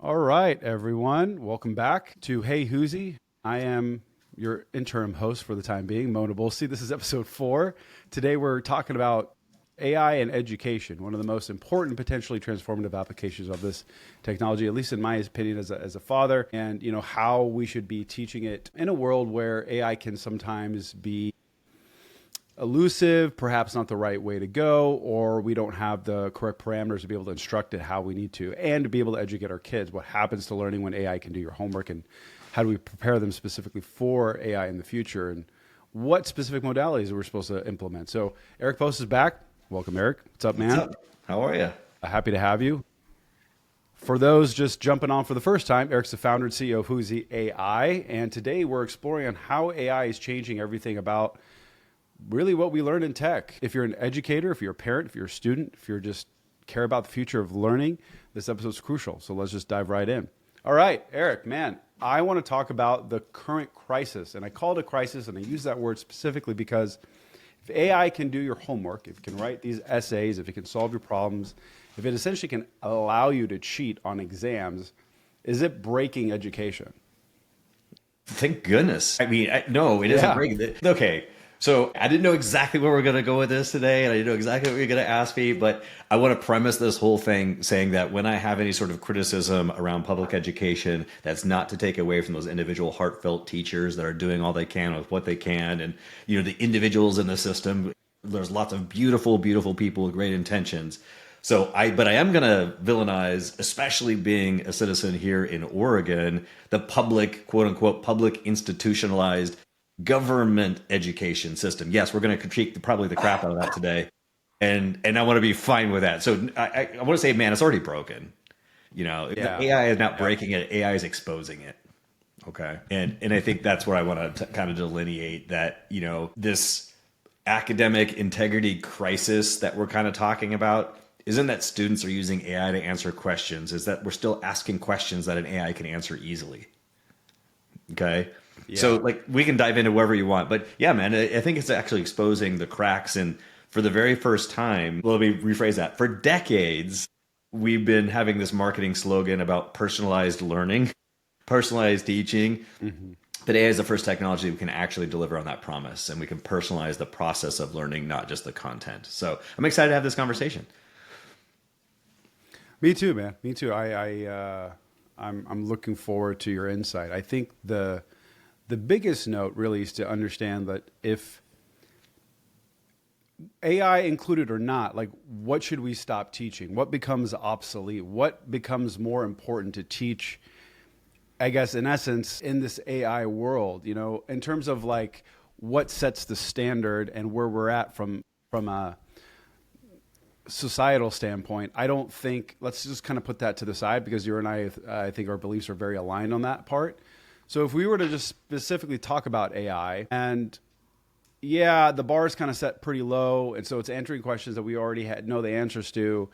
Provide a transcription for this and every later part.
All right, everyone. Welcome back to Hey Hoosie. I am your interim host for the time being, Mo Naboulsi. This is episode 4. Today we're talking about AI and education, one of the most important, potentially transformative applications of this technology, at least in my opinion as a father, and how we should be teaching it in a world where AI can sometimes be elusive, perhaps not the right way to go, or we don't have the correct parameters to be able to instruct it how we need to, and to be able to educate our kids. What happens to learning when AI can do your homework, and how do we prepare them specifically for AI in the future, and what specific modalities we're supposed to implement. So Eric Post is back. Welcome, Eric. What's up, man? What's up? How are you? Happy to have you. For those just jumping on for the first time, Eric's the founder and CEO of Whoosie AI, and today we're exploring on how AI is changing everything about really what we learn in tech. If you're an educator, if you're a parent, if you're a student, if you're just care about the future of learning, this episode's crucial. So let's just dive right in. All right, Eric, man, I want to talk about the current crisis. And I call it a crisis, and I use that word specifically because if AI can do your homework, if it can write these essays, if it can solve your problems, if it essentially can allow you to cheat on exams, is it breaking education? Thank goodness. I mean, no, it isn't breaking. Okay. So I didn't know exactly where we're going to go with this today, and I didn't know exactly what you're going to ask me, but I want to premise this whole thing saying that when I have any sort of criticism around public education, that's not to take away from those individual heartfelt teachers that are doing all they can with what they can, and the individuals in the system. There's lots of beautiful, beautiful people with great intentions. But I am going to villainize, especially being a citizen here in Oregon, the public, quote unquote, public institutionalized government education system. Yes, we're going to critique probably the crap out of that today, and I want to be fine with that. So I want to say, man, it's already broken. AI is not breaking it; AI is exposing it. Okay, and I think that's where I want to kind of delineate that. This academic integrity crisis that we're kind of talking about isn't that students are using AI to answer questions; is that we're still asking questions that an AI can answer easily. Okay. Yeah. So we can dive into wherever you want, but yeah, man, I think it's actually exposing the cracks. And for the very first time, let me rephrase that. For decades, we've been having this marketing slogan about personalized learning, personalized teaching. Mm-hmm. But AI is the first technology we can actually deliver on that promise, and we can personalize the process of learning, not just the content. So I'm excited to have this conversation. Me too, man. Me too. I'm looking forward to your insight. I think the biggest note really is to understand that if AI included or not, what should we stop teaching? What becomes obsolete? What becomes more important to teach, I guess, in essence, in this AI world, in terms of what sets the standard and where we're at from a societal standpoint. I don't think, let's just kind of put that to the side because you and I think our beliefs are very aligned on that part. So if we were to just specifically talk about AI, and the bar is kind of set pretty low, and so it's answering questions that we already know the answers to.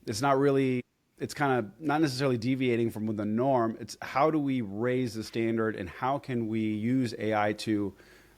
It's kind of not necessarily deviating from the norm. It's how do we raise the standard, and how can we use AI to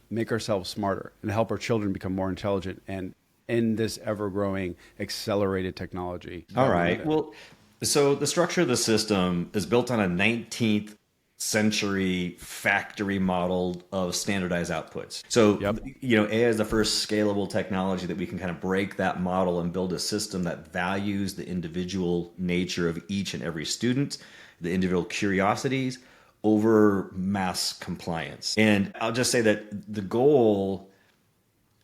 make ourselves smarter and help our children become more intelligent and in this ever-growing accelerated technology. All right. Well, so the structure of the system is built on a 19th century factory model of standardized outputs. So, AI is the first scalable technology that we can kind of break that model and build a system that values the individual nature of each and every student, the individual curiosities over mass compliance. And I'll just say that the goal,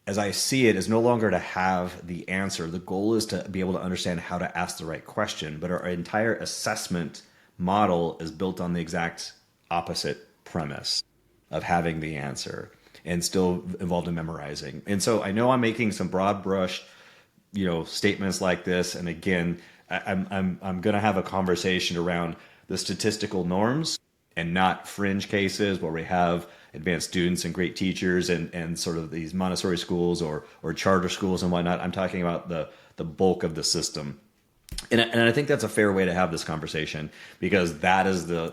as I see it, is no longer to have the answer. The goal is to be able to understand how to ask the right question. But our entire assessment model is built on the exact opposite premise of having the answer and still involved in memorizing. And so I know I'm making some broad brush, statements like this. And again, I'm going to have a conversation around the statistical norms and not fringe cases where we have advanced students and great teachers and sort of these Montessori schools or charter schools and whatnot. I'm talking about the bulk of the system. And I think that's a fair way to have this conversation because that is the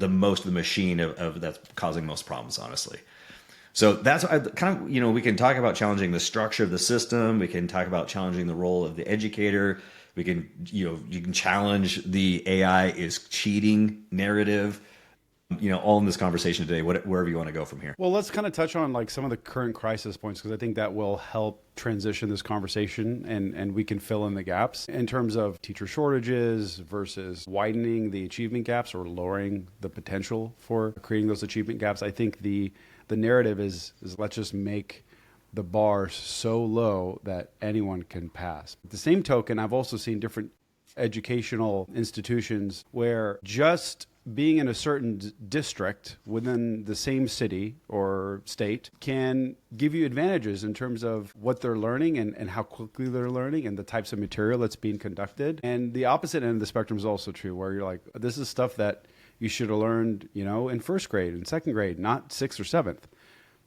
most of the machine of that's causing most problems, honestly. So that's kind of, we can talk about challenging the structure of the system. We can talk about challenging the role of the educator, We can, you can challenge the AI is cheating narrative, all in this conversation today, wherever you want to go from here. Well, let's kind of touch on like some of the current crisis points, because I think that will help transition this conversation, and we can fill in the gaps in terms of teacher shortages versus widening the achievement gaps or lowering the potential for creating those achievement gaps. I think the narrative is let's just make the bar so low that anyone can pass. At the same token, I've also seen different educational institutions where just being in a certain district within the same city or state can give you advantages in terms of what they're learning and how quickly they're learning and the types of material that's being conducted. And the opposite end of the spectrum is also true, where you're like, this is stuff that you should have learned, in first grade and second grade, not sixth or seventh.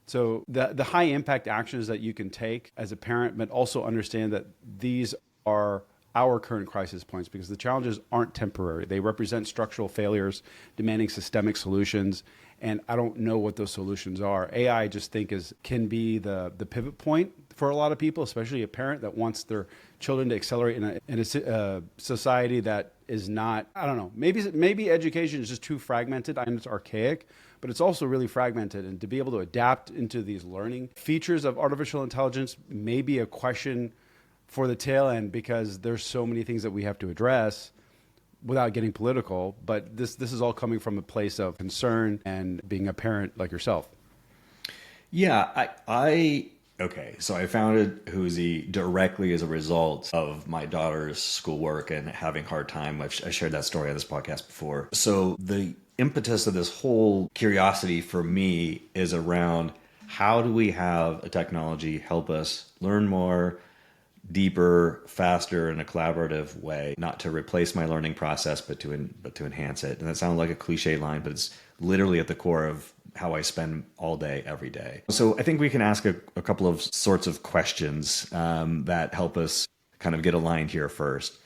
So the high impact actions that you can take as a parent, but also understand that these are our current crisis points, because the challenges aren't temporary. They represent structural failures demanding systemic solutions. And I don't know what those solutions are. AI, I just think can be the pivot point for a lot of people, especially a parent that wants their children to accelerate in a society that is not, I don't know, maybe education is just too fragmented and it's archaic, but it's also really fragmented. And to be able to adapt into these learning features of artificial intelligence may be a question for the tail end, because there's so many things that we have to address without getting political. But this is all coming from a place of concern and being a parent like yourself. Yeah, okay. So I founded Whoozy directly as a result of my daughter's schoolwork and having a hard time. I shared that story on this podcast before. So the impetus of this whole curiosity for me is around, how do we have a technology help us learn more, deeper, faster, in a collaborative way, not to replace my learning process, but to enhance it. And that sounds like a cliche line, but it's literally at the core of how I spend all day, every day. So I think we can ask a couple of sorts of questions that help us kind of get aligned here first.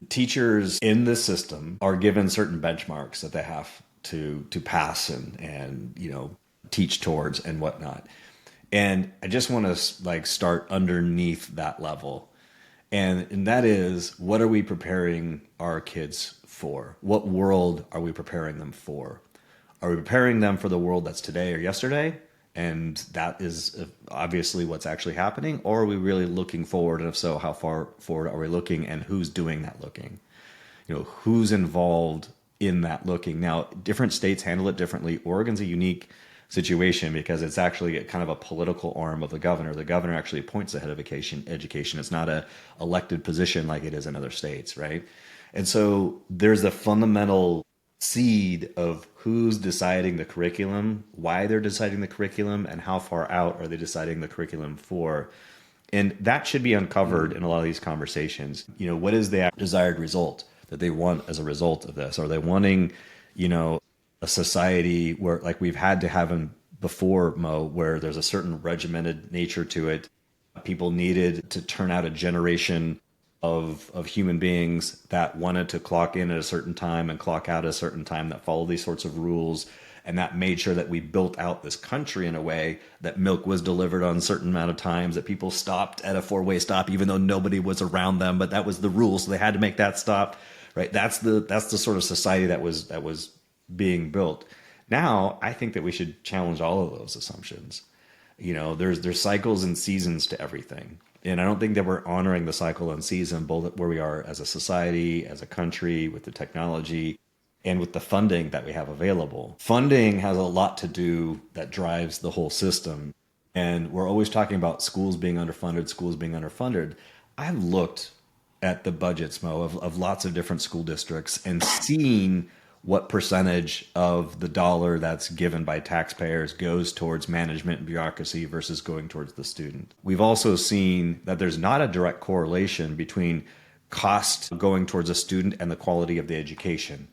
Teachers in the system are given certain benchmarks that they have to pass and teach towards and whatnot. And I just want to start underneath that level. And that is, what are we preparing our kids for? What world are we preparing them for? Are we preparing them for the world that's today or yesterday? And that is obviously what's actually happening. Or are we really looking forward? And if so, how far forward are we looking, and who's doing that looking? Who's involved in that looking? Now, different states handle it differently. Oregon's a unique situation because it's actually kind of a political arm of the governor. The governor actually appoints the head of education. It's not a elected position like it is in other states, right? And so there's a fundamental seed of who's deciding the curriculum, why they're deciding the curriculum, and how far out are they deciding the curriculum for. And that should be uncovered in a lot of these conversations. What is the desired result that they want as a result of this? Are they wanting, a society where, like we've had to have in before, Mo, where there's a certain regimented nature to it? People needed to turn out a generation of human beings that wanted to clock in at a certain time and clock out at a certain time, that followed these sorts of rules. And that made sure that we built out this country in a way that milk was delivered on a certain amount of times, that people stopped at a four-way stop, even though nobody was around them, but that was the rule. So they had to make that stop, right? That's the sort of society that was being built. Now, I think that we should challenge all of those assumptions. There's cycles and seasons to everything. And I don't think that we're honoring the cycle and season, both where we are as a society, as a country, with the technology, and with the funding that we have available. Funding has a lot to do that drives the whole system. And we're always talking about schools being underfunded. I've looked at the budgets, Mo, of lots of different school districts and seen what percentage of the dollar that's given by taxpayers goes towards management and bureaucracy versus going towards the student. We've also seen that there's not a direct correlation between cost going towards a student and the quality of the education.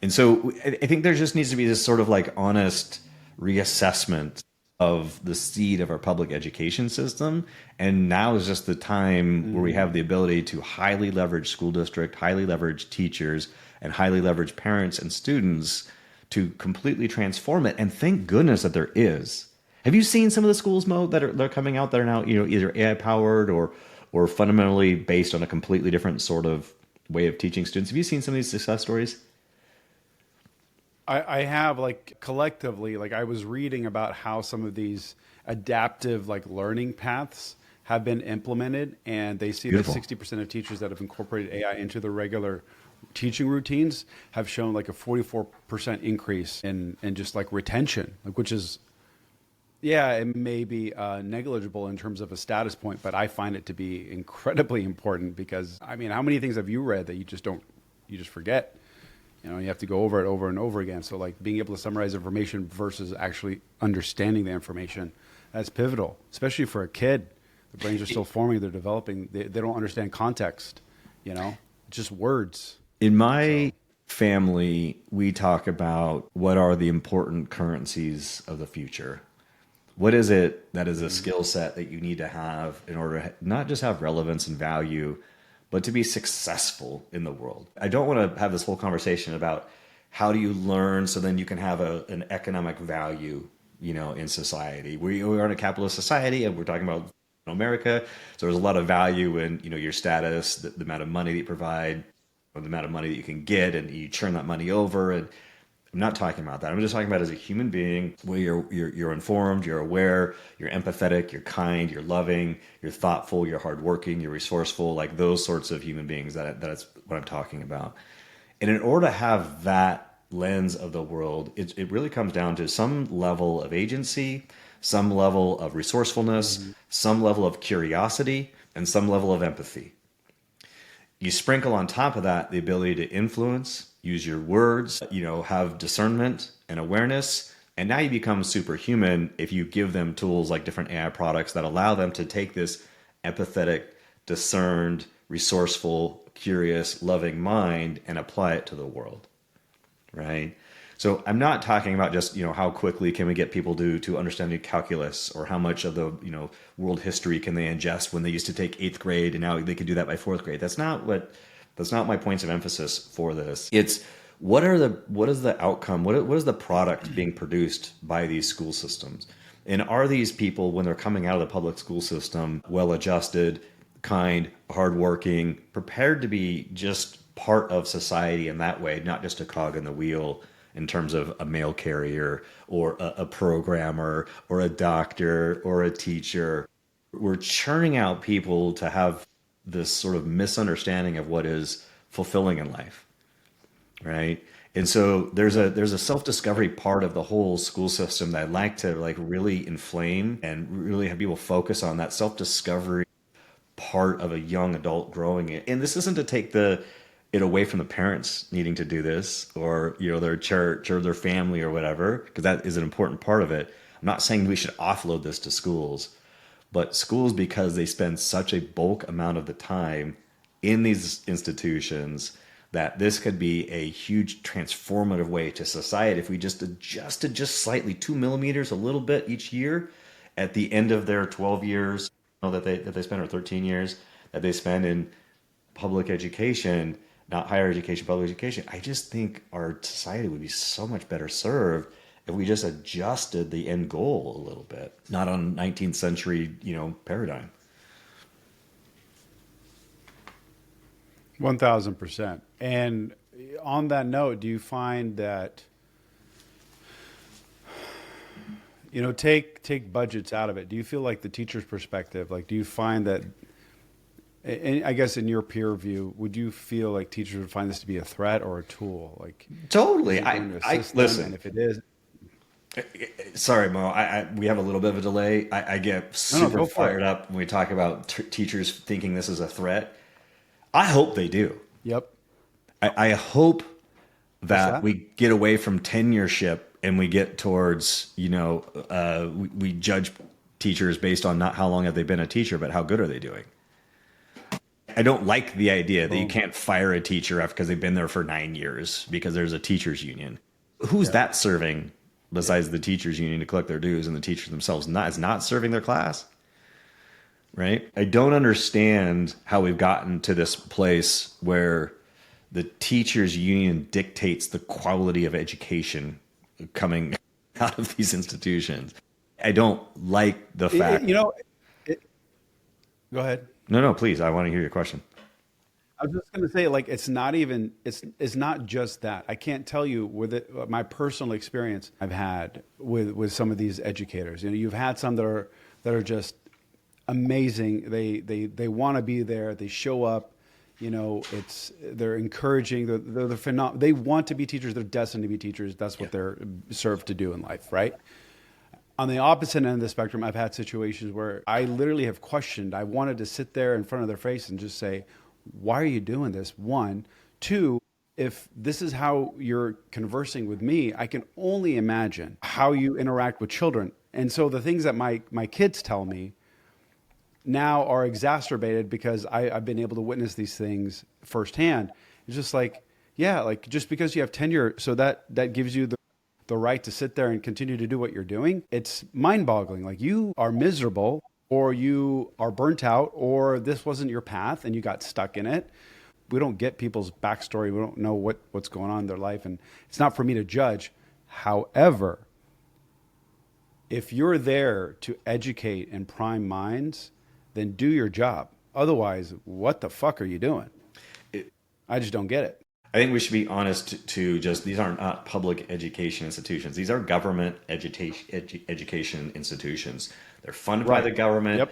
And so I think there just needs to be this sort of honest reassessment of the seed of our public education system. And now is just the time where we have the ability to highly leverage school district, highly leverage teachers, and highly leverage parents and students to completely transform it. And thank goodness that there is. Have you seen some of the schools, Mo, that are coming out that are now either AI powered or or fundamentally based on a completely different sort of way of teaching students. Have you seen some of these success stories? I have, like, collectively, like, I was reading about how some of these adaptive, like, learning paths have been implemented, and they see that Beautiful. 60% of teachers that have incorporated AI into their regular teaching routines have shown like a 44% increase in just like retention, like, which is, yeah, it may be negligible in terms of a status point, but I find it to be incredibly important because, I mean, how many things have you read that you just forget? You know, you have to go over it over and over again. So like being able to summarize information versus actually understanding the information, that's pivotal, especially for a kid. The brains are still forming, they're developing, they don't understand context, you know, just words. In my So, family, we talk about what are the important currencies of the future. What is it that is a skill set that you need to have in order to not just have relevance and value, but to be successful in the world? I don't want to have this whole conversation about how do you learn so then you can have an economic value, in society. We are in a capitalist society, and we're talking about America. So there's a lot of value in, your status, the amount of money that you provide, or the amount of money that you can get, and you turn that money over. And I'm not talking about that. I'm just talking about as a human being, where you're informed, you're aware, you're empathetic, you're kind, you're loving, you're thoughtful, you're hardworking, you're resourceful, like those sorts of human beings. That's what I'm talking about. And in order to have that lens of the world, it really comes down to some level of agency, some level of resourcefulness, some level of curiosity, and some level of empathy. You sprinkle on top of that the ability to influence, use your words, have discernment and awareness. And now you become superhuman if you give them tools like different AI products that allow them to take this empathetic, discerned, resourceful, curious, loving mind and apply it to the world, right? So I'm not talking about just, how quickly can we get people to understanding calculus, or how much of the, world history can they ingest when they used to take 8th grade and now they can do that by 4th grade. That's not my points of emphasis for this. It's what is the outcome? What is the product being produced by these school systems? And are these people, when they're coming out of the public school system, well-adjusted, kind, hardworking, prepared to be just part of society in that way, not just a cog in the wheel in terms of a mail carrier or a programmer or a doctor or a teacher? We're churning out people to have this sort of misunderstanding of what is fulfilling in life, right? And so there's a self-discovery part of the whole school system that I'd like to really inflame and really have people focus on, that self-discovery part of a young adult growing it. And this isn't to take it away from the parents needing to do this, or their church or their family or whatever, because that is an important part of it. I'm not saying we should offload this to schools, but schools, because they spend such a bulk amount of the time in these institutions, that this could be a huge transformative way to society if we just adjusted just slightly 2 millimeters, a little bit each year at the end of their 12 years that they spend, or 13 years that they spend in public education, not higher education, public education. I just think our society would be so much better served if we just adjusted the end goal a little bit, not on 19th century, paradigm. 1000%. And on that note, do you find that, take budgets out of it? Do you feel like the teacher's perspective, like, do you find that, and I guess in your peer review, would you feel like teachers would find this to be a threat or a tool? Like, Totally. I Listen. and if it is, sorry, Mo. We have a little bit of a delay. I get super fired up when we talk about teachers thinking this is a threat. I hope they do. Yep. I hope that we get away from tenureship and we get towards, we judge teachers based on not how long have they been a teacher, but how good are they doing. I don't like the idea that you can't fire a teacher because they've been there for 9 years because there's a teachers union. Who's that serving besides the teachers union to collect their dues, and the teachers themselves is not serving their class? Right? I don't understand how we've gotten to this place where the teachers union dictates the quality of education coming out of these institutions. I don't like the fact. Go ahead. No, please. I want to hear your question. I was just going to say, like, it's not just that. I can't tell you with it, my personal experience I've had with some of these educators. You know, you've had some that are just amazing. They want to be there. They show up. You know, they're encouraging. They want to be teachers. They're destined to be teachers. That's what they're served to do in life, right? On the opposite end of the spectrum, I've had situations where I literally have questioned. I wanted to sit there in front of their face and just say, why are you doing this? One. Two, if this is how you're conversing with me, I can only imagine how you interact with children. And so the things that my kids tell me now are exacerbated because I've been able to witness these things firsthand. It's just like, yeah, like just because you have tenure, so that gives you the right to sit there and continue to do what you're doing. It's mind-boggling. Like you are miserable, or you are burnt out, or this wasn't your path and you got stuck in it. We don't get people's backstory. We don't know what's going on in their life, and it's not for me to judge. However, if you're there to educate and prime minds, then do your job. Otherwise, what the fuck are you doing? I just don't get it. I think we should be honest to just, these are not public education institutions. These are government education institutions. They're funded by the government.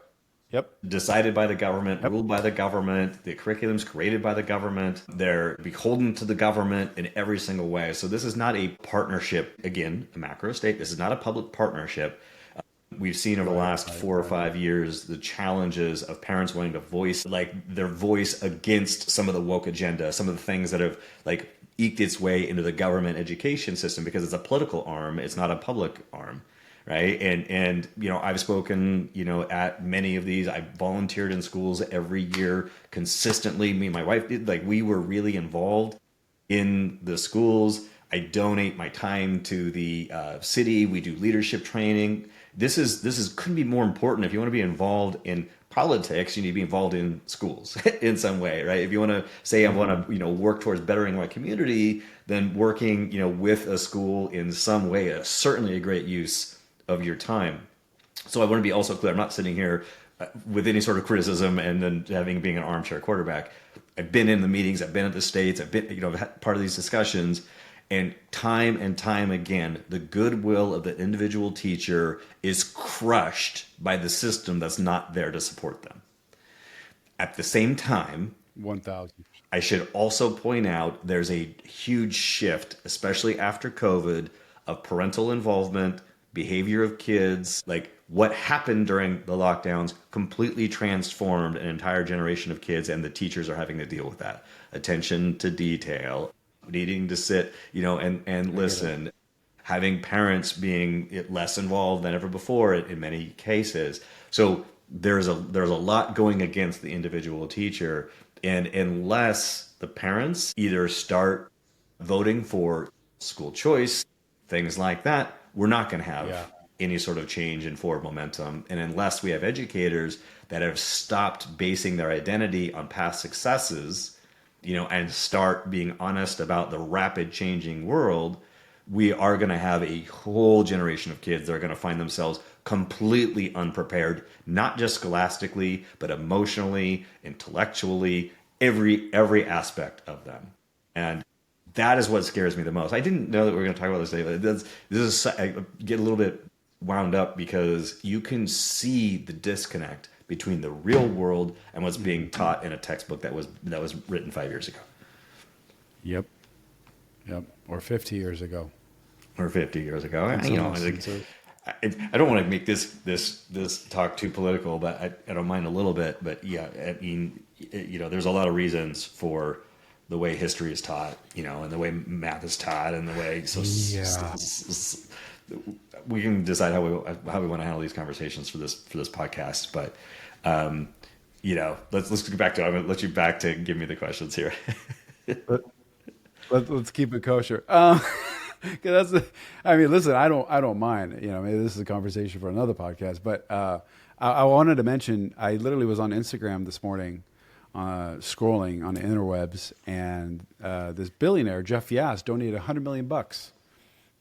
Yep. Decided by the government, ruled by the government. The curriculum's created by the government. They're beholden to the government in every single way. So this is not a partnership. Again, a macro state. This is not a public partnership. We've seen over the last 4 or 5 years the challenges of parents wanting to voice like their voice against some of the woke agenda, some of the things that have like eked its way into the government education system because it's a political arm, it's not a public arm, right? And you know, I've spoken, you know, at many of these. I've volunteered in schools every year consistently. Me and my wife did, like we were really involved in the schools. I donate my time to the city. We do leadership training. This couldn't be more important. If you want to be involved in politics, you need to be involved in schools in some way, right? If you want to say I want to, you know, work towards bettering my community, then working, you know, with a school in some way is certainly a great use of your time. So I want to be also clear. I'm not sitting here with any sort of criticism and then being an armchair quarterback. I've been in the meetings. I've been at the states. I've been, you know, part of these discussions. And time again, the goodwill of the individual teacher is crushed by the system that's not there to support them. At the same time, 1,000. I should also point out there's a huge shift, especially after COVID, of parental involvement, behavior of kids. Like what happened during the lockdowns completely transformed an entire generation of kids, and the teachers are having to deal with that. Attention to detail, needing to sit, you know, and listen, having parents being less involved than ever before in many cases. So there's a lot going against the individual teacher, and unless the parents either start voting for school choice, things like that, we're not going to have any sort of change in forward momentum. And unless we have educators that have stopped basing their identity on past successes, you know, and start being honest about the rapid changing world, we are going to have a whole generation of kids that are going to find themselves completely unprepared, not just scholastically, but emotionally, intellectually, every aspect of them. And that is what scares me the most. I didn't know that we were going to talk about this today, but I get a little bit wound up because you can see the disconnect between the real world and what's being taught in a textbook that was written 5 years ago. Yep. Or 50 years ago. Or 50 years ago. You know, I don't want to make this talk too political, but I don't mind a little bit. But yeah, I mean, you know, there's a lot of reasons for the way history is taught, you know, and the way math is taught, and the way we can decide how we want to handle these conversations for this podcast. But you know, let's get back to it. I'm going to let you back to give me the questions here. Let's keep it kosher. I mean, listen, I don't mind. You know, maybe this is a conversation for another podcast. But I wanted to mention, I literally was on Instagram this morning, scrolling on the interwebs, and this billionaire Jeff Yass donated $100 million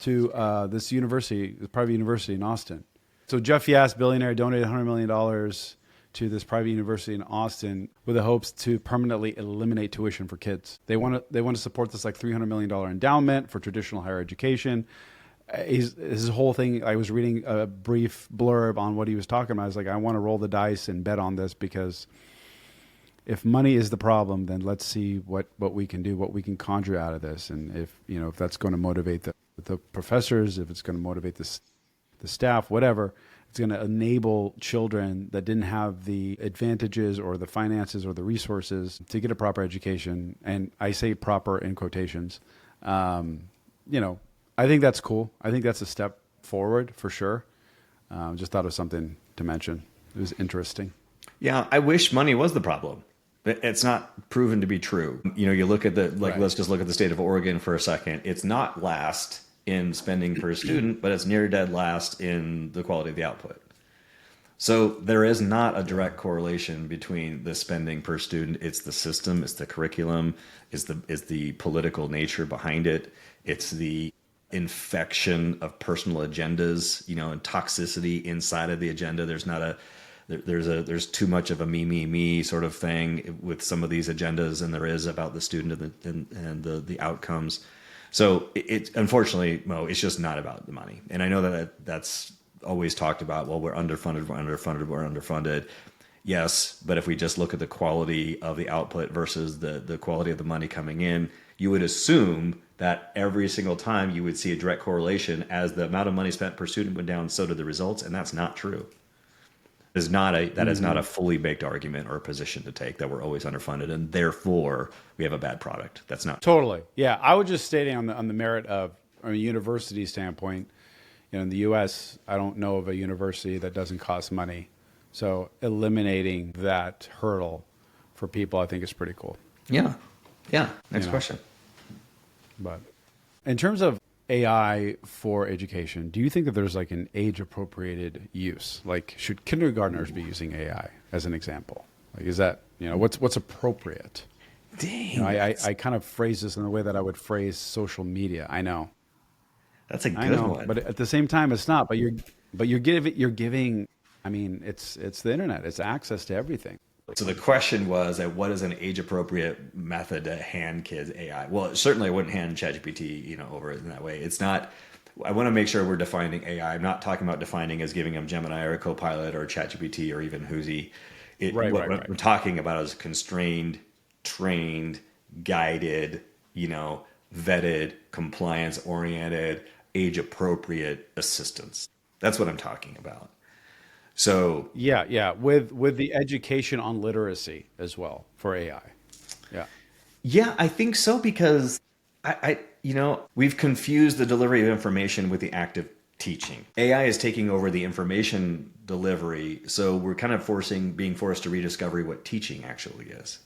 to this university, this private university in Austin. So Jeff Yass, billionaire, donated $100 million to this private university in Austin with the hopes to permanently eliminate tuition for kids. They want to support this like $300 million endowment for traditional higher education. His whole thing, I was reading a brief blurb on what he was talking about. I was like, I want to roll the dice and bet on this, because if money is the problem, then let's see what we can do, what we can conjure out of this. And if that's going to motivate the professors, if it's going to motivate the staff, whatever, it's going to enable children that didn't have the advantages or the finances or the resources to get a proper education. And I say proper in quotations. I think that's cool. I think that's a step forward for sure. Just thought of something to mention. It was interesting. Yeah, I wish money was the problem. It's not proven to be true. You look at Right. Let's just look at the state of Oregon for a second. It's not last in spending per student, but it's near dead last in the quality of the output. So there is not a direct correlation between the spending per student. It's the system, it's the curriculum, it's the political nature behind it. It's the infection of personal agendas, and toxicity inside of the agenda. There's too much of a me sort of thing with some of these agendas than there is about the student and the outcomes. So unfortunately, Mo, it's just not about the money. And I know that's always talked about. Well, we're underfunded. Yes, but if we just look at the quality of the output versus the quality of the money coming in, you would assume that every single time you would see a direct correlation. As the amount of money spent per student went down, so did the results, and that's not true. Is not a fully baked argument or a position to take that we're always underfunded and therefore we have a bad product. That's not Totally. Yeah. I was just stating on the merit of, from a university standpoint, in the US, I don't know of a university that doesn't cost money. So eliminating that hurdle for people, I think is pretty cool. Yeah. Next question. But in terms of AI for education, do you think that there's like an age appropriated use? Like, should kindergartners be using AI as an example? Like, is that, what's appropriate? Dang. I kind of phrase this in the way that I would phrase social media. I know. That's a good one. But at the same time, it's not. But you're giving. I mean, it's the internet. It's access to everything. So the question was, what is an age-appropriate method to hand kids AI? Well, certainly I wouldn't hand ChatGPT, over it in that way. It's not. I want to make sure we're defining AI. I'm not talking about defining as giving them Gemini or a Copilot or ChatGPT or even Whoosy. What we're talking about is constrained, trained, guided, vetted, compliance-oriented, age-appropriate assistance. That's what I'm talking about. So yeah, with the education on literacy as well for AI. Yeah, I think so, because we've confused the delivery of information with the act of teaching. AI is taking over the information delivery, so we're kind of being forced to rediscover what teaching actually is,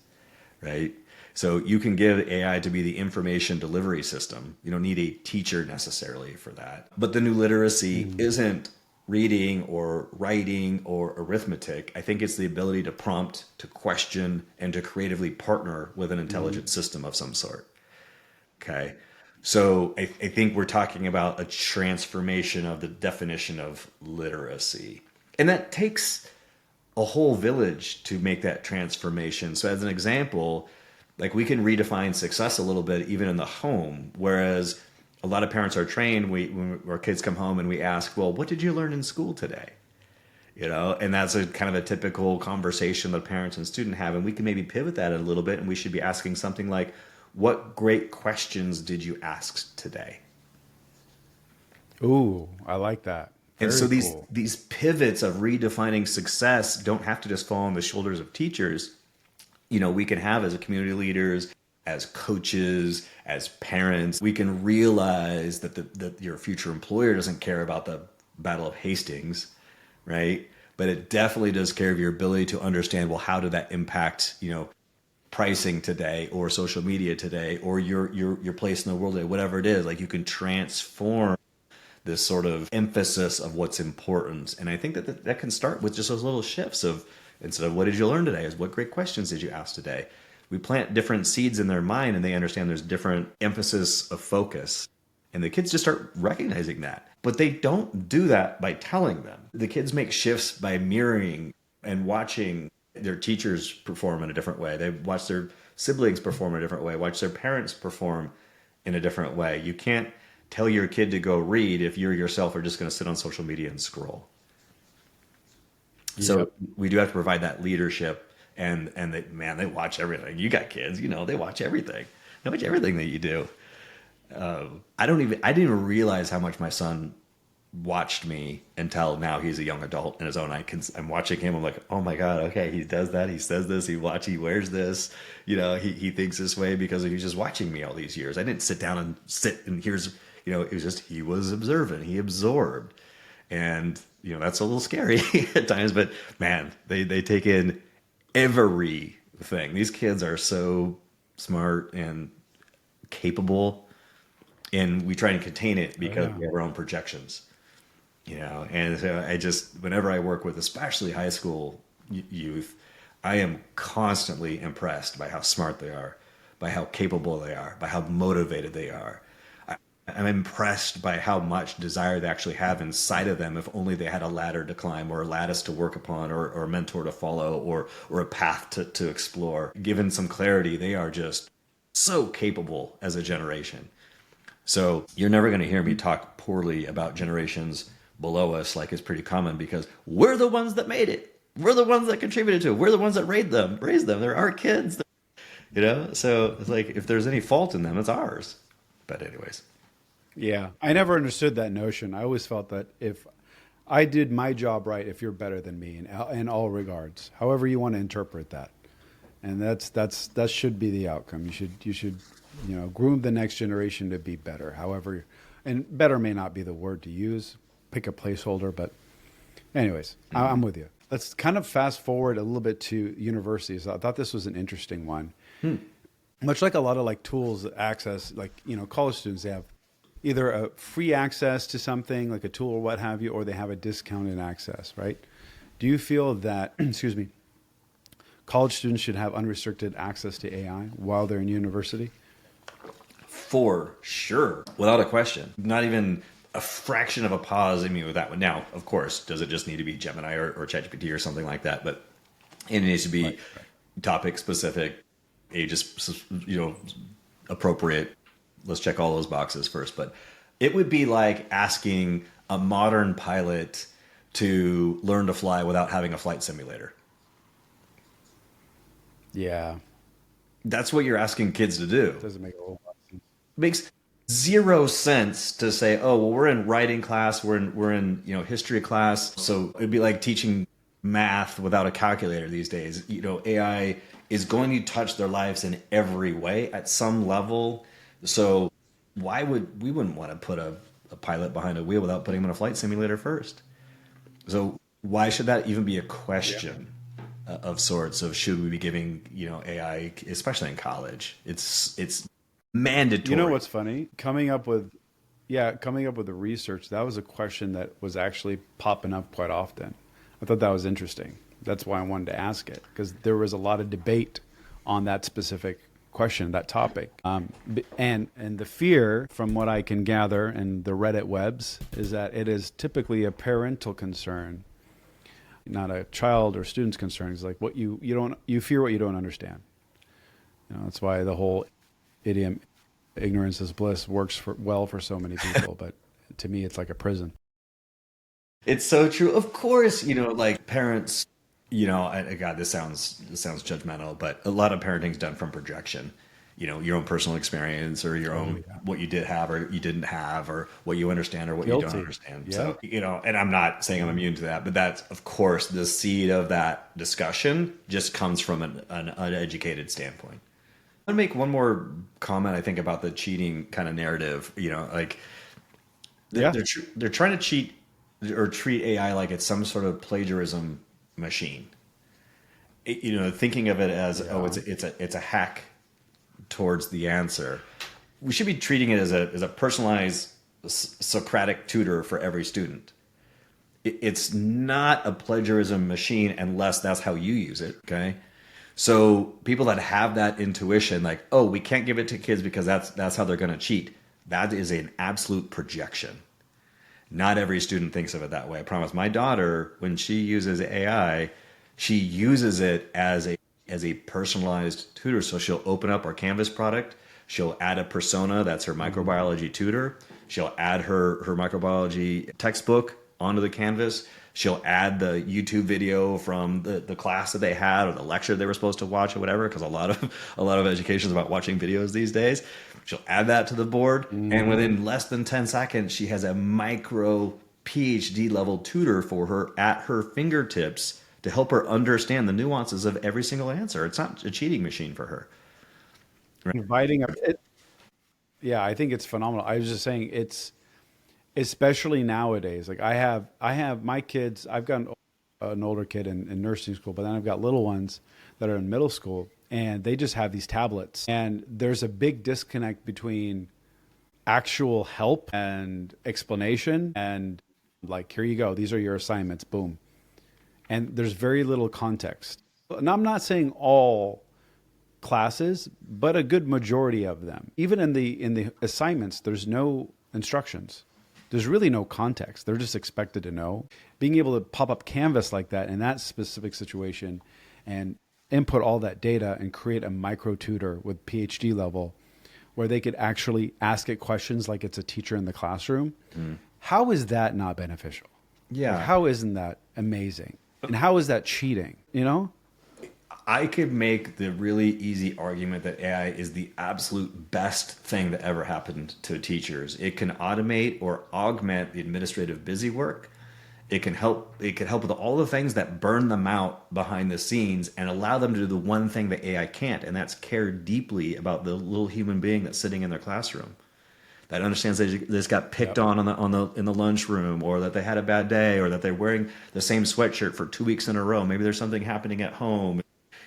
right? So you can give AI to be the information delivery system. You don't need a teacher necessarily for that. But the new literacy isn't reading or writing or arithmetic. I think it's the ability to prompt, to question, and to creatively partner with an intelligent system of some sort. Okay. So I think we're talking about a transformation of the definition of literacy. And that takes a whole village to make that transformation. So as an example, like, we can redefine success a little bit even in the home, whereas a lot of parents are trained, when our kids come home and we ask, well, what did you learn in school today? And that's a kind of a typical conversation that parents and students have. And we can maybe pivot that a little bit, and we should be asking something like, what great questions did you ask today? Ooh, I like that. And so cool. these pivots of redefining success don't have to just fall on the shoulders of teachers. We can have, as a community leaders, as coaches, as parents, we can realize that your future employer doesn't care about the Battle of Hastings, right? But it definitely does care of your ability to understand, well, how did that impact, pricing today, or social media today, or your place in the world today, whatever it is. Like, you can transform this sort of emphasis of what's important. And I think that can start with just those little shifts of, instead of what did you learn today, is what great questions did you ask today? We plant different seeds in their mind, and they understand there's different emphasis of focus. And the kids just start recognizing that. But they don't do that by telling them. The kids make shifts by mirroring and watching their teachers perform in a different way. They watch their siblings perform in a different way, watch their parents perform in a different way. You can't tell your kid to go read if you yourself are just going to sit on social media and scroll. So Yep. we do have to provide that leadership, and they, man, they watch everything. You got kids, they watch everything. They watch everything that you do. I didn't even realize how much my son watched me until now he's a young adult in his own. I'm watching him. I'm like, oh my God, okay, he does that. He says this. He wears this. He thinks this way because he was just watching me all these years. I didn't sit down and it was just, he was observant. He absorbed. And, that's a little scary at times, but man, they take in everything. These kids are so smart and capable, and we try to contain it because we have our own projections. And so whenever I work with especially high school youth, I am constantly impressed by how smart they are, by how capable they are, by how motivated they are. I'm impressed by how much desire they actually have inside of them, if only they had a ladder to climb or a lattice to work upon or a mentor to follow or a path to explore. Given some clarity, they are just so capable as a generation. So you're never going to hear me talk poorly about generations below us, like it's pretty common, because we're the ones that made it. We're the ones that contributed to it. We're the ones that raised them. They're our kids. So it's like, if there's any fault in them, it's ours. But anyways. Yeah. I never understood that notion. I always felt that if I did my job right, if you're better than me in all regards, however you want to interpret that. And that should be the outcome. You should groom the next generation to be better. However, and better may not be the word to use. Pick a placeholder, but anyways, I'm with you. Let's kind of fast forward a little bit to universities. I thought this was an interesting one. Much like a lot of like tools that access, like, college students, they have either a free access to something like a tool or what have you, or they have a discounted access, right? Do you feel that, excuse me, college students should have unrestricted access to AI while they're in university? For sure. Without a question. Not even a fraction of a pause in me with that one. Now, of course, does it just need to be Gemini or ChatGPT or something like that? But it needs to be topic specific, age appropriate. Let's check all those boxes first. But it would be like asking a modern pilot to learn to fly without having a flight simulator. Yeah. That's what you're asking kids to do. It doesn't make a whole lot of sense. It makes zero sense to say, oh, well, we're in writing class, we're in history class. So it'd be like teaching math without a calculator these days. AI is going to touch their lives in every way at some level. So we wouldn't want to put a pilot behind a wheel without putting him in a flight simulator first. So why should that even be a question of sorts of should we be giving, AI, especially in college? It's mandatory. You know what's funny? Coming up with the research, that was a question that was actually popping up quite often. I thought that was interesting. That's why I wanted to ask it, because there was a lot of debate on that specific question, that topic. And the fear, from what I can gather in the Reddit webs, is that it is typically a parental concern, not a child or student's concern. It's like you fear what you don't understand. That's why the whole idiom ignorance is bliss works well for so many people, but to me it's like a prison. It's so true. Of course, like parents, God, this sounds judgmental, but a lot of parenting's done from projection. Your own personal experience or your own what you did have or you didn't have, or what you understand or what you don't understand. Yeah. So, and I'm not saying I'm immune to that, but that's, of course, the seed of that discussion just comes from an uneducated standpoint. I want to make one more comment, I think, about the cheating kind of narrative. They're trying to cheat or treat AI like it's some sort of plagiarism machine. Thinking of it as it's a hack towards the answer. We should be treating it as a personalized Socratic tutor for every student. It's not a plagiarism machine unless that's how you use it. Okay. So people that have that intuition, like, oh, we can't give it to kids because that's how they're going to cheat. That is an absolute projection. Not every student thinks of it that way. I promise. My daughter, when she uses AI, She uses it as a personalized tutor. So she'll open up our Canvas product. She'll add a persona that's her microbiology tutor. She'll add her microbiology textbook onto the Canvas. She'll add the YouTube video from the class that they had or the lecture they were supposed to watch or whatever, because a lot of education is about watching videos these days. She'll add that to the board, and within less than 10 seconds, she has a micro PhD level tutor for her at her fingertips to help her understand the nuances of every single answer. It's not a cheating machine for her. Inviting it, yeah, I think it's phenomenal. I was just saying it's especially nowadays. Like I have my kids. I've got an older kid in nursing school, but then I've got little ones that are in middle school, and they just have these tablets. And there's a big disconnect between actual help and explanation, and like, here you go, these are your assignments, boom. And there's very little context. And I'm not saying all classes, but a good majority of them. Even in the assignments, there's no instructions. There's really no context. They're just expected to know. Being able to pop up Canvas like that in that specific situation and input all that data and create a micro tutor with PhD level where they could actually ask it questions like it's a teacher in the classroom. How is that not beneficial? Yeah. Like, how isn't that amazing? And how is that cheating? You know? I could make the really easy argument that AI is the absolute best thing that ever happened to teachers. It can automate or augment the administrative busy work. It can help with all the things that burn them out behind the scenes and allow them to do the one thing that AI can't, and that's care deeply about the little human being that's sitting in their classroom. That understands that they just got picked on in the lunchroom, or that they had a bad day, or that they're wearing the same sweatshirt for 2 weeks in a row. Maybe there's something happening at home.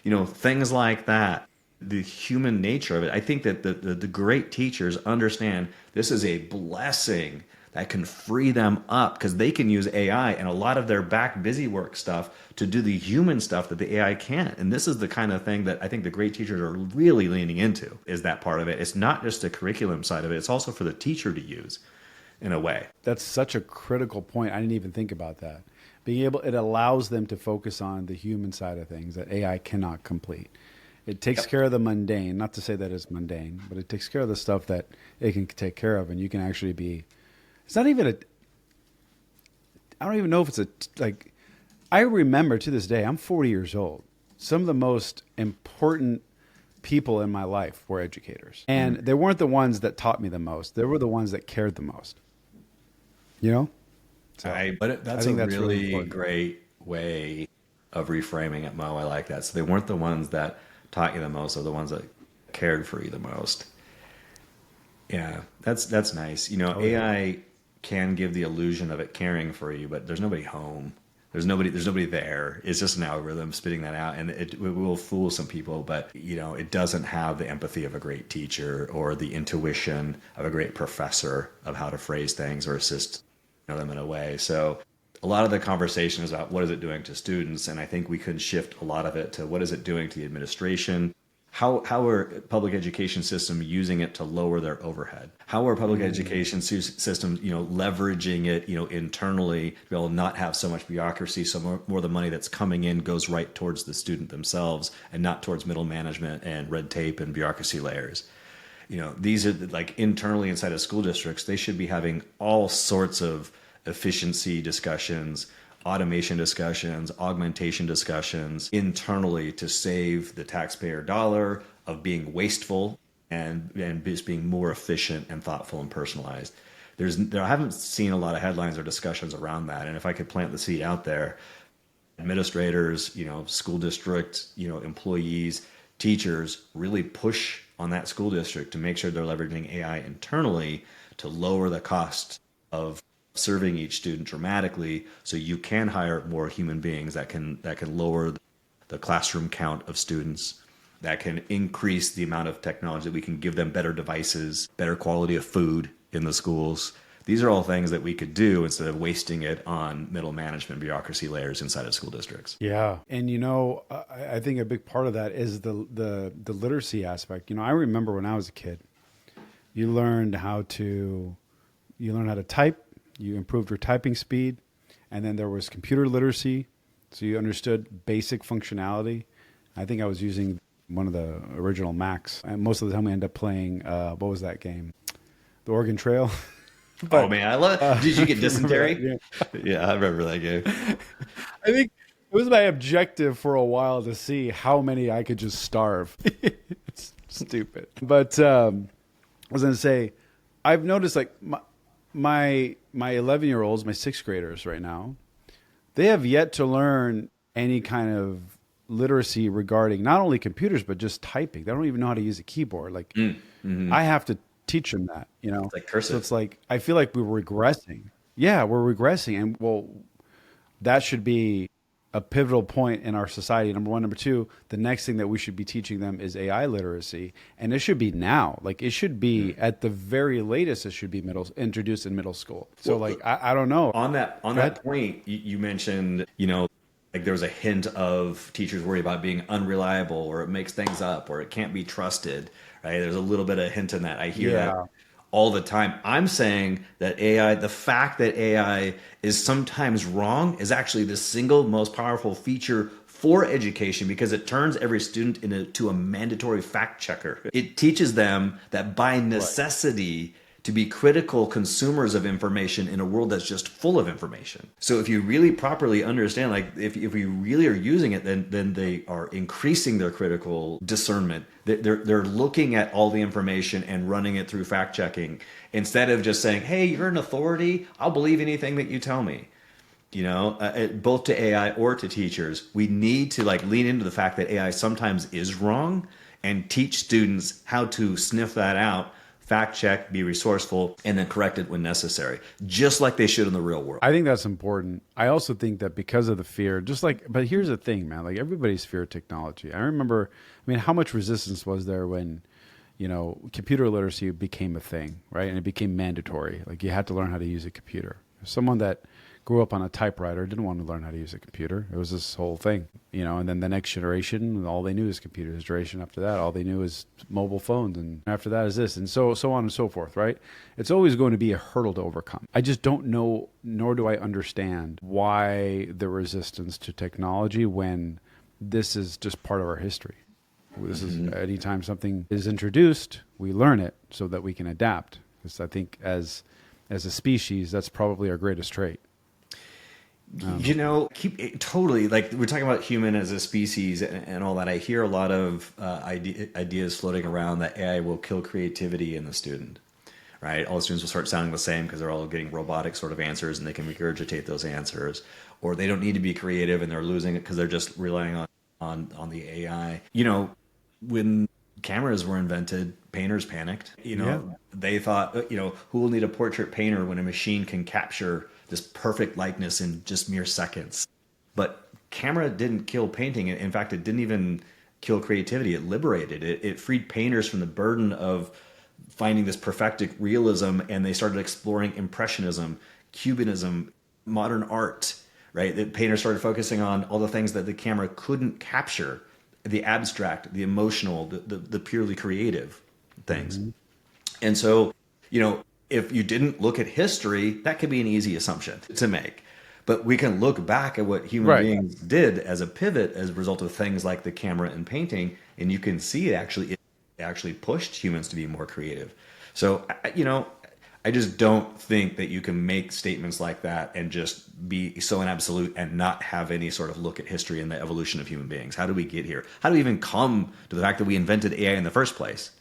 Things like that, the human nature of it. I think that the great teachers understand this is a blessing that can free them up, because they can use AI and a lot of their back busy work stuff to do the human stuff that the AI can't. And this is the kind of thing that I think the great teachers are really leaning into, is that part of it. It's not just the curriculum side of it. It's also for the teacher to use in a way. That's such a critical point. I didn't even think about that. It allows them to focus on the human side of things that AI cannot complete. It takes care of the mundane, not to say that it's mundane, but it takes care of the stuff that it can take care of. And you can actually it's not even I don't even know if it's like, I remember to this day, I'm 40 years old. Some of the most important people in my life were educators. And they weren't the ones that taught me the most. They were the ones that cared the most. You know? So That's a really great way of reframing it, Mo. I like that. So they weren't the ones that taught you the most, they're the ones that cared for you the most. Yeah, that's nice. AI can give the illusion of it caring for you, but there's nobody home. There's nobody there. It's just an algorithm spitting that out, and it will fool some people, but it doesn't have the empathy of a great teacher or the intuition of a great professor of how to phrase things or assist them in a way. So a lot of the conversation is about what is it doing to students, and I think we could shift a lot of it to what is it doing to the administration. How are public education systems using it to lower their overhead? How are public education systems, leveraging it, internally to be able to not have so much bureaucracy, so more of the money that's coming in goes right towards the student themselves and not towards middle management and red tape and bureaucracy layers. These are like internally inside of school districts, they should be having all sorts of efficiency discussions, automation discussions, augmentation discussions internally to save the taxpayer dollar of being wasteful and just being more efficient and thoughtful and personalized. I haven't seen a lot of headlines or discussions around that. And if I could plant the seed out there, administrators, school district, employees, teachers really push on that school district to make sure they're leveraging AI internally to lower the cost of serving each student dramatically, so you can hire more human beings that can lower the classroom count of students, that can increase the amount of technology that we can give them, better devices, better quality of food in the schools. These are all things that we could do instead of wasting it on middle management bureaucracy layers inside of school districts. Yeah. And, I think a big part of that is the literacy aspect. I remember when I was a kid, you learned how to type, you improved your typing speed, and then there was computer literacy, So you understood basic functionality. I think I was using one of the original Macs, and most of the time we end up playing, what was that game? The Oregon Trail. Oh But man, I love it. Did you get dysentery? yeah. Yeah, I remember that game. I think it was my objective for a while to see how many I could just starve. It's stupid. But I was going to say, I've noticed like my 11-year-olds, my sixth graders right now, they have yet to learn any kind of literacy regarding not only computers, but just typing. They don't even know how to use a keyboard. Like I have to teach them that, you know? It's like cursive. So it's like, I feel like we're regressing. Yeah, we're regressing. And well, that should be a pivotal point in our society. Number one. Number two, the next thing that we should be teaching them is AI literacy. And it should be now. Like it should be at the very latest, it should be introduced in middle school. So well, like, I don't know. On that point, you mentioned, you know, like there was a hint of teachers worried about being unreliable or it makes things up or it can't be trusted, right? There's a little bit of hint in that. I hear that all the time. I'm saying that AI, the fact that AI is sometimes wrong is actually the single most powerful feature for education because it turns every student into a mandatory fact checker. It teaches them that by necessity, to be critical consumers of information in a world that's just full of information. So if you really properly understand, like if we really are using it, then they are increasing their critical discernment. They're looking at all the information and running it through fact checking instead of just saying, hey, you're an authority, I'll believe anything that you tell me. You know, both to AI or to teachers, we need to like lean into the fact that AI sometimes is wrong and teach students how to sniff that out, fact check, be resourceful, and then correct it when necessary, just like they should in the real world. I think that's important. I also think that because of the fear, but here's the thing, man, like everybody's fear of technology. I remember, how much resistance was there when, you know, computer literacy became a thing, right? And it became mandatory. Like you had to learn how to use a computer. Someone that grew up on a typewriter didn't want to learn how to use a computer. It was this whole thing, you know, and then the next generation, all they knew is computers. Generation after that, all they knew is mobile phones. And after that is this, and so on and so forth, right? It's always going to be a hurdle to overcome. I just don't know, nor do I understand why the resistance to technology when this is just part of our history. This is anytime something is introduced, we learn it so that we can adapt. Because I think as a species, that's probably our greatest trait. You know, totally, like we're talking about human as a species and all that. I hear a lot of ideas floating around that AI will kill creativity in the student, right? All the students will start sounding the same because they're all getting robotic sort of answers and they can regurgitate those answers, or they don't need to be creative and they're losing it because they're just relying on the AI. You know, when cameras were invented, painters panicked. You know, they thought, you know, who will need a portrait painter when a machine can capture this perfect likeness in just mere seconds? But camera didn't kill painting. In fact, it didn't even kill creativity. It liberated it. It freed painters from the burden of finding this perfected realism, and they started exploring impressionism, cubanism, modern art, right? The painters started focusing on all the things that the camera couldn't capture, the abstract, the emotional, the purely creative things. And so, you know, if you didn't look at history, that could be an easy assumption to make. But we can look back at what human beings did as a pivot as a result of things like the camera and painting, and you can see it actually pushed humans to be more creative. So, you know, I just don't think that you can make statements like that and just be so an absolute and not have any sort of look at history and the evolution of human beings. How do we get here? How do we even come to the fact that we invented AI in the first place?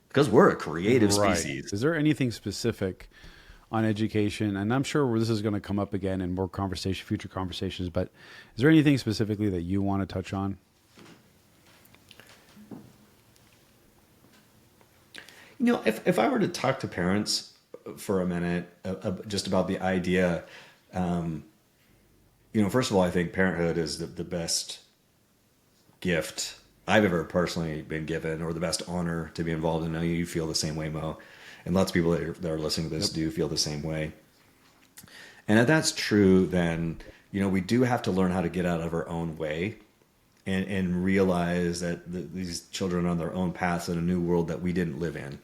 Because we're a creative species. Is there anything specific on education? And I'm sure this is going to come up again in more future conversations, but is there anything specifically that you want to touch on? You know, if I were to talk to parents for a minute just about the idea, you know, first of all, I think parenthood is the best gift I've ever personally been given, or the best honor to be involved in. I know you feel the same way, Mo, and lots of people that are listening to this do feel the same way. And if that's true, then, you know, we do have to learn how to get out of our own way and realize that these children are on their own paths in a new world that we didn't live in.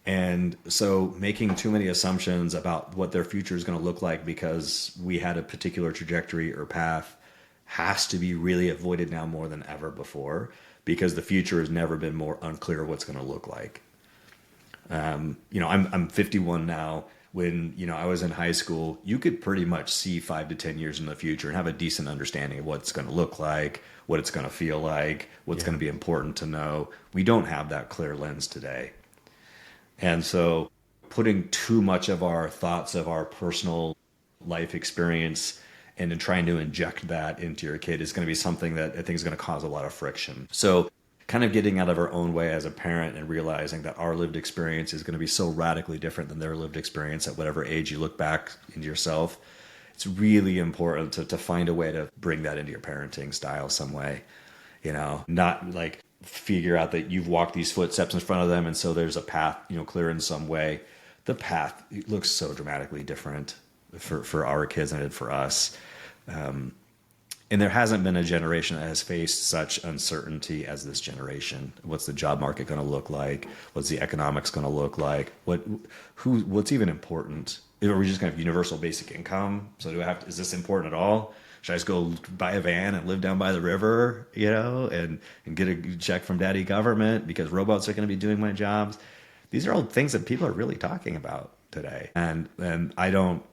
And so making too many assumptions about what their future is going to look like because we had a particular trajectory or path has to be really avoided now more than ever before, because the future has never been more unclear what's going to look like. I'm 51 now. When, I was in high school, you could pretty much see 5 to 10 years in the future and have a decent understanding of what it's going to look like, what it's going to feel like, what's going to be important to know. We don't have that clear lens today. And so putting too much of our thoughts of our personal life experience and then trying to inject that into your kid is going to be something that I think is going to cause a lot of friction. So kind of getting out of our own way as a parent and realizing that our lived experience is going to be so radically different than their lived experience at whatever age you look back into yourself. It's really important to find a way to bring that into your parenting style some way, not like figure out that you've walked these footsteps in front of them. And so there's a path, clear in some way. The path looks so dramatically different for our kids than it did for us. And there hasn't been a generation that has faced such uncertainty as this generation. What's the job market going to look like? What's the economics going to look like? What's even important? Are we just going to have universal basic income? So is this important at all? Should I just go buy a van and live down by the river, and get a check from daddy government because robots are going to be doing my jobs? These are all things that people are really talking about today. And I don't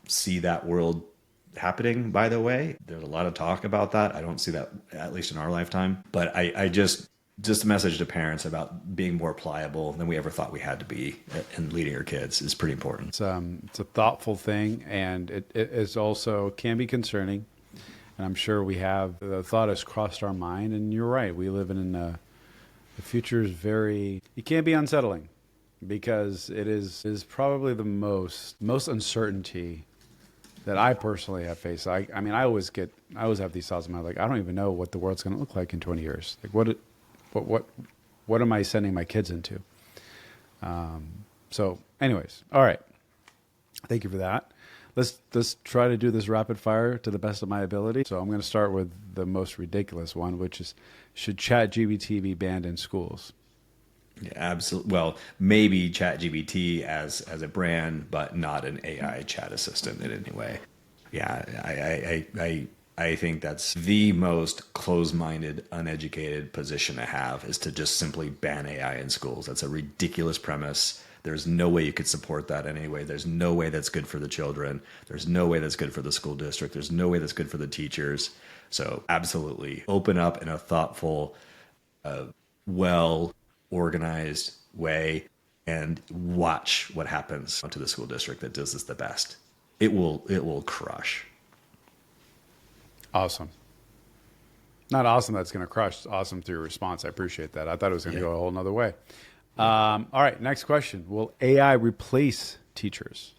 see that world happening, by the way. There's a lot of talk about that. I don't see that, at least in our lifetime. But I just a message to parents about being more pliable than we ever thought we had to be in leading our kids is pretty important. It's a thoughtful thing, and it is also can be concerning. And I'm sure the thought has crossed our mind. And you're right. We live in the future is it can be unsettling because it is probably the most uncertainty that I personally have faced. I always have these thoughts in my life. I don't even know what the world's going to look like in 20 years. Like what am I sending my kids into? So anyways, all right. Thank you for that. Let's try to do this rapid fire to the best of my ability. So I'm going to start with the most ridiculous one, which is, should ChatGPT be banned in schools? Yeah, absolutely. Well, maybe ChatGPT as a brand, but not an AI chat assistant in any way. Yeah, I think that's the most closed-minded, uneducated position to have, is to just simply ban AI in schools. That's a ridiculous premise. There's no way you could support that anyway. There's no way that's good for the children. There's no way that's good for the school district. There's no way that's good for the teachers. So absolutely open up in a thoughtful, well-organized way and watch what happens to the school district that does this the best. It will crush. Awesome. Not awesome that's going to crush. Awesome through your response. I appreciate that. I thought it was going to go a whole nother way. All right, next question. Will AI replace teachers?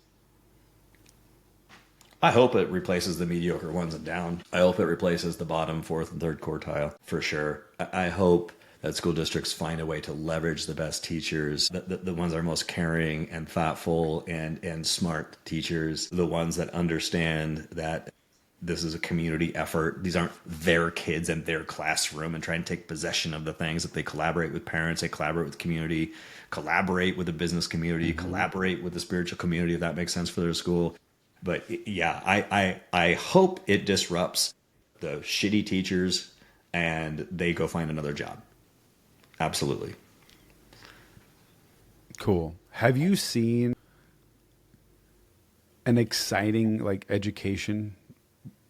I hope it replaces the mediocre ones and down. I hope it replaces the bottom, fourth, and third quartile for sure. I hope that school districts find a way to leverage the best teachers, the ones that are most caring and thoughtful and smart teachers, the ones that understand that this is a community effort. These aren't their kids in their classroom and try and take possession of the things. That they collaborate with parents, they collaborate with community, collaborate with the business community, collaborate with the spiritual community, if that makes sense for their school. But yeah, I hope it disrupts the shitty teachers and they go find another job. Absolutely. Cool. Have you seen an exciting education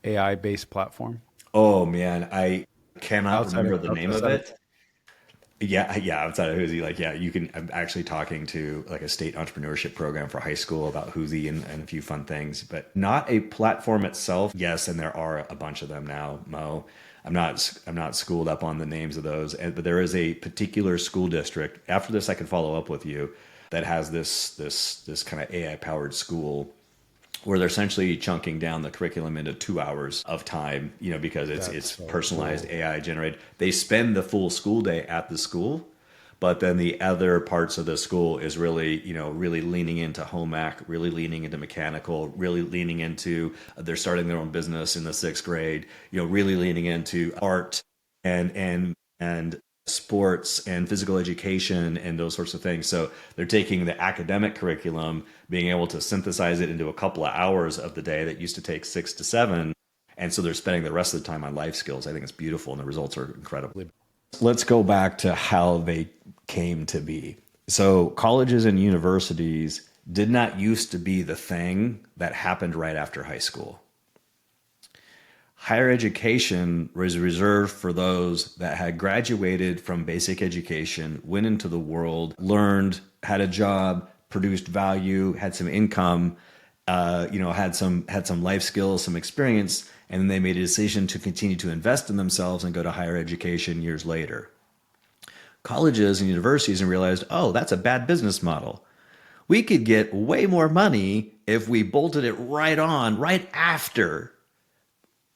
AI-based platform? Oh man, I cannot remember the name of it. Yeah, outside of Whoosy, you can. I'm actually talking to a state entrepreneurship program for high school about Whoosy and a few fun things, but not a platform itself. Yes, and there are a bunch of them now, Mo. I'm not schooled up on the names of those, but there is a particular school district. After this, I can follow up with you. That has this kind of AI powered school where they're essentially chunking down the curriculum into 2 hours of time, because it's so personalized, cool. AI generated. They spend the full school day at the school, but then the other parts of the school is really, really leaning into home ec, really leaning into mechanical, really leaning into, they're starting their own business in the 6th grade, really leaning into art and sports and physical education and those sorts of things. So they're taking the academic curriculum, being able to synthesize it into a couple of hours of the day that used to take 6 to 7. And so they're spending the rest of the time on life skills. I think it's beautiful, and the results are incredible. Let's go back to how they came to be. So colleges and universities did not used to be the thing that happened right after high school. Higher education was reserved for those that had graduated from basic education, went into the world, learned, had a job, produced value, had some income, had some life skills, some experience, and then they made a decision to continue to invest in themselves and go to higher education years later. Colleges and universities and realized, oh, that's a bad business model. We could get way more money if we bolted it right after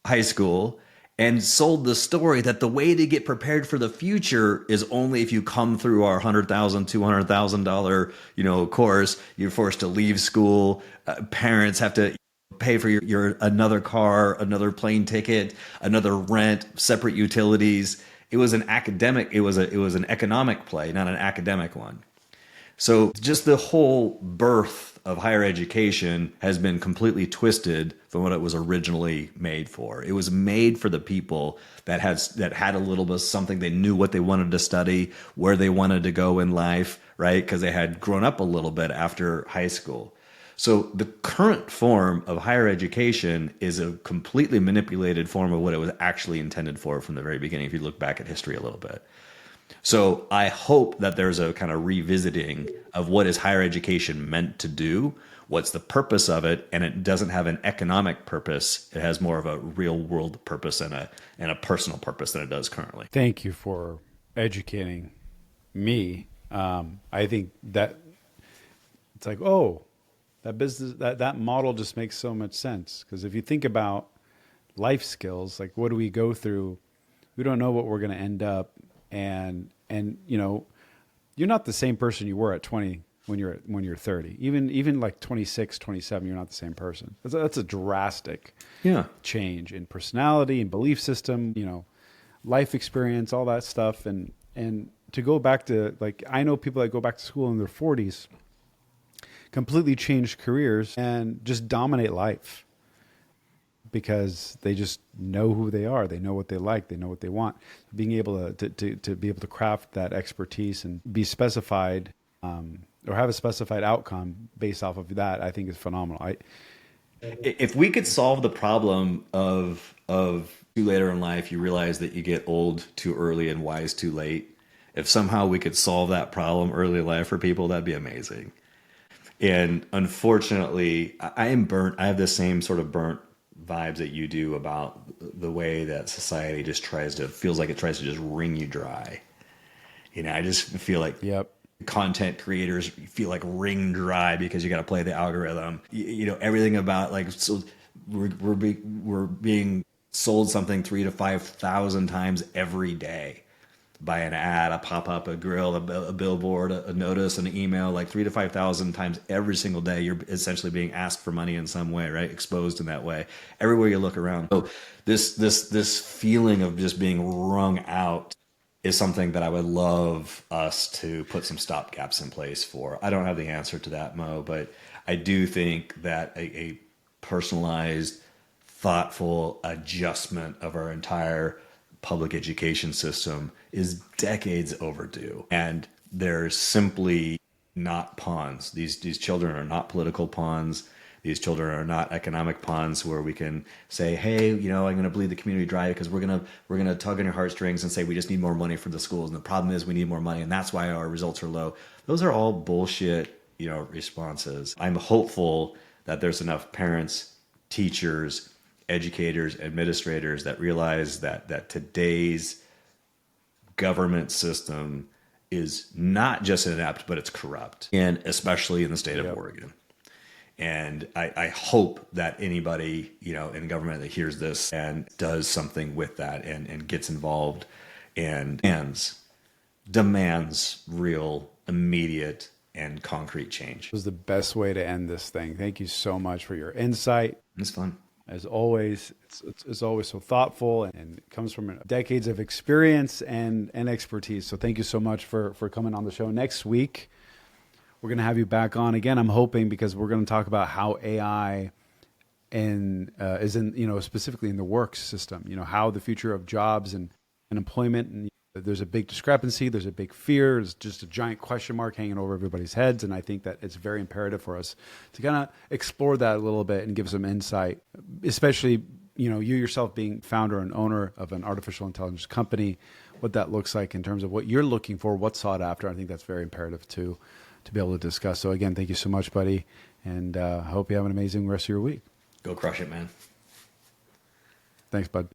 high school and sold the story that the way to get prepared for the future is only if you come through our $100,000, $200,000, course. You're forced to leave school. Parents have to pay for your another car, another plane ticket, another rent, separate utilities. It was an economic play, not an academic one. So just the whole birth of higher education has been completely twisted from what it was originally made for. It was made for the people that had a little bit of something. They knew what they wanted to study, where they wanted to go in life, right? Because they had grown up a little bit after high school. So the current form of higher education is a completely manipulated form of what it was actually intended for from the very beginning, if you look back at history a little bit. So I hope that there's a kind of revisiting of what is higher education meant to do, what's the purpose of it, and it doesn't have an economic purpose. It has more of a real world purpose and a personal purpose than it does currently. Thank you for educating me. I think that it's like, that business, that model just makes so much sense. Because if you think about life skills, like what do we go through? We don't know what we're going to end up. And you're not the same person you were at 20 when you're 30. Even like 26, 27, you're not the same person. That's a drastic change in personality and belief system, life experience, all that stuff. And to go back to, like, I know people that go back to school in their 40s, completely change careers and just dominate life because they just know who they are. They know what they like. They know what they want. Being able to be able to craft that expertise and be specified or have a specified outcome based off of that, I think is phenomenal. If we could solve the problem of too later in life, you realize that you get old too early and wise too late. If somehow we could solve that problem early in life for people, that'd be amazing. And unfortunately, I am burnt. I have the same sort of burnt vibes that you do about the way that society just feels like it tries to just wring you dry. I just feel like content creators feel like wring dry because you got to play the algorithm. Everything about we're being sold something 3,000 to 5,000 times every day. By an ad, a pop-up, a grill, a billboard, a notice, an email, like 3,000 to 5,000 times every single day. You're essentially being asked for money in some way, right? Exposed in that way. Everywhere you look around. So this feeling of just being wrung out is something that I would love us to put some stopgaps in place for. I don't have the answer to that, Mo, but I do think that a personalized, thoughtful adjustment of our entire public education system is decades overdue. And they're simply not pawns. These children are not political pawns. These children are not economic pawns where we can say, hey, I'm going to bleed the community dry because we're going to tug on your heartstrings and say we just need more money for the schools. And the problem is we need more money, and that's why our results are low. Those are all bullshit, responses. I'm hopeful that there's enough parents, teachers, educators, administrators that realize that today's government system is not just inept, but it's corrupt, and especially in the state of Oregon. And I hope that anybody, in government that hears this and does something with that and gets involved and demands real, immediate, and concrete change. It was the best way to end this thing. Thank you so much for your insight. It's fun. As always, it's always so thoughtful and it comes from decades of experience and expertise. So thank you so much for coming on the show. Next week, we're going to have you back on again. I'm hoping because we're going to talk about how AI is in, specifically in the work system, how the future of jobs and employment, and there's a big discrepancy. There's a big fear. There's just a giant question mark hanging over everybody's heads. And I think that it's very imperative for us to kind of explore that a little bit and give some insight, especially, you yourself being founder and owner of an artificial intelligence company, what that looks like in terms of what you're looking for, what's sought after. I think that's very imperative to be able to discuss. So again, thank you so much, buddy. And I hope you have an amazing rest of your week. Go crush it, man. Thanks, bud.